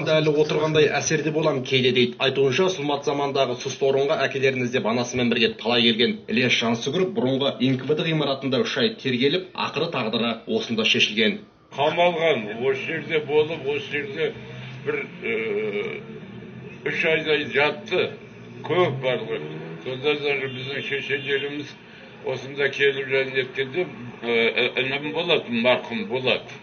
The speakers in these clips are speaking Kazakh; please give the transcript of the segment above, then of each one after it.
да әлі отырғандай әсерде болам кейде дейді. Айтуынша Сұлмат замандағы сұсты орынға әкелерін іздеп анасымен бірге талай келген Ілияс Жансүгіров бұрынғы НКВД ғимаратында 3 ай тергеліп, ақыры тағдыры осында шешілген. Қамалған, осы жерде болып, осы жерде бір 3 айдай жатты. Көп барлығы. Сонда біздің шешелеріміз осында келіп және еткенде інім болады, марқұм болады.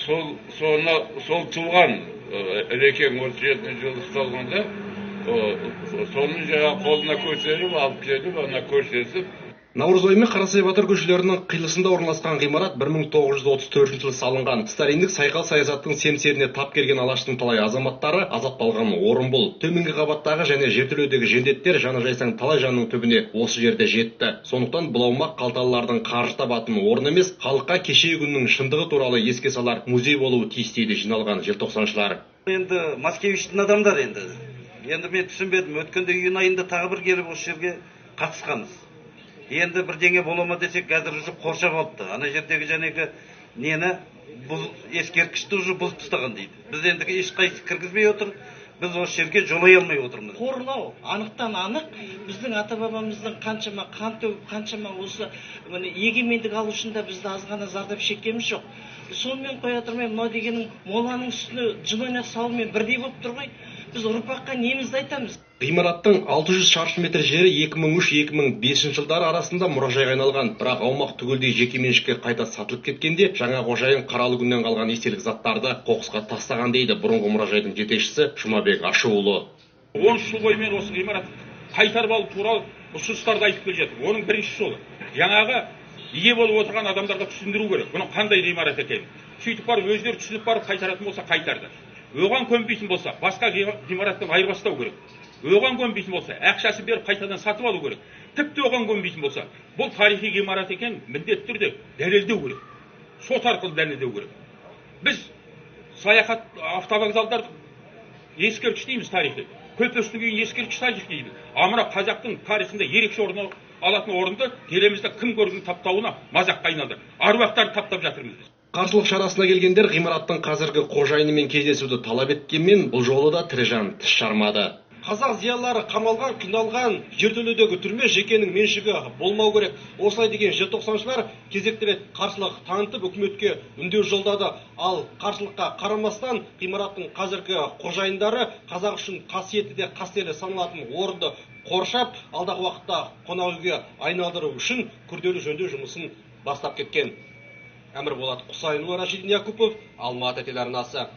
Сол туған Ілекең 37 жыл ұсталғанда, соны жаңа қолына көтеріп, алып келіп, ана көрсетіп. Наурызбай мен Қарасай Батыр көшелерінің қиылысында орналасқан ғимарат 1934 жылы салынған. Сталиндік сайқал саясаттың семсеріне тап келген Алаштың талай азаматтары азапталған орын бұл. Төменгі қабаттағы және жертөледегі жендеттер жаны жайсаң талай жанның түбіне осы жерде жетті. Сондықтан бұл аумақ қалталылардың қаржы табатын орын емес, халыққа кешегі күннің шындығы туралы еске салар музей болуы тиіс дейді жиналған желтоқсаншылар. Енді Маскевичтің адамдар енді мен түсінбедім. Өткенде июнь айында тағы бір келіп осы жерге қатысқанбыз. Енді бірдеңе болама десек, қазір уже қоршап алыпты. Ана жердегі жәнегі нені бұл ескерткішті уже бұзып тастаған дейді. Біз енді ешқайсы кіргізбей отыр. Біз осы жерге жолай алмай отырмыз. Қорлау анықтан анық біздің ата-бабамыздың қаншама қан төгіп, қаншама осы егемендік алушында бізді азғана зардап шеккеніміз жоқ. Сонымен қоя тұрмай, мынау дегенің моланың үстіне жын ойнақ салумен бірдей болып тұр ғой. Біз ұрпаққа немізді айтамыз. Ғимараттың 600 шаршы метр жері 2003-2005 жылдары арасында мұражайға айналған, бірақ аумақ түгелдей жекеменшікке қайта сатылып кеткенде жаңа қожайын қаралы күннен қалған естелік заттарды қоқысқа тастаған дейді бұрынғы мұражайдың жетекшісі Жұмабек Ашуұлы. 10 жыл бойы мен осы ғимарат қайтарып алу туралы ұсыныстарды айтып келе жатырмын. Оның бірінші жолы жаңағы ие болып отырған адамдарға түсіндіру керек. Бұның қандай ғимарат екенін. Сөйтіп барып өздері түсініп барып қайтаратын болса қайтарды. Оған көнбейтін болса басқа ғимараттан айырбастау керек. Оған көнбейтін болса ақшасын беріп қайтадан сатып алу керек. Тіпті оған көнбейтін болса бұл тарихи ғимарат екен міндетті түрде дәлелдеу керек. Сот арқылы дәлелдеу керек. Біз саяхат автовокзалдарды ескерткіш дейміз тарихи. Көпестің үйін ескерткіш тарих дейді. Амыра қазақтың тарихында ерекше орын алатын орынды елімізде кім көрген таптауына мазаққа айналды. Аруақтарды таптап жатырмыз біз. Қарсылық шарасына келгендер ғимараттың қазіргі қожайынымен кездесуді талап еткенмен бұл жолы да тірі жан тіс жармады. Қазақ зиялылары қамалған, қиналған, жертөледегі түрме жекенің меншігі болмау керек. Осылай деген желтоқсаншылар кезекті рет қарсылық танытып үкіметке үндеу жолдады. Ал қарсылыққа қарамастан ғимараттың қазіргі қожайындары қазақ үшін қасиетті де қастерлі саналатын орынды қоршап, алдағы уақытта қонақ үйге айналдыру үшін күрделі жөндеу жұмысын бастап кеткен. Әмірболат Құсайынұлы, Рашидин Якупов, Алматы телеарнасы.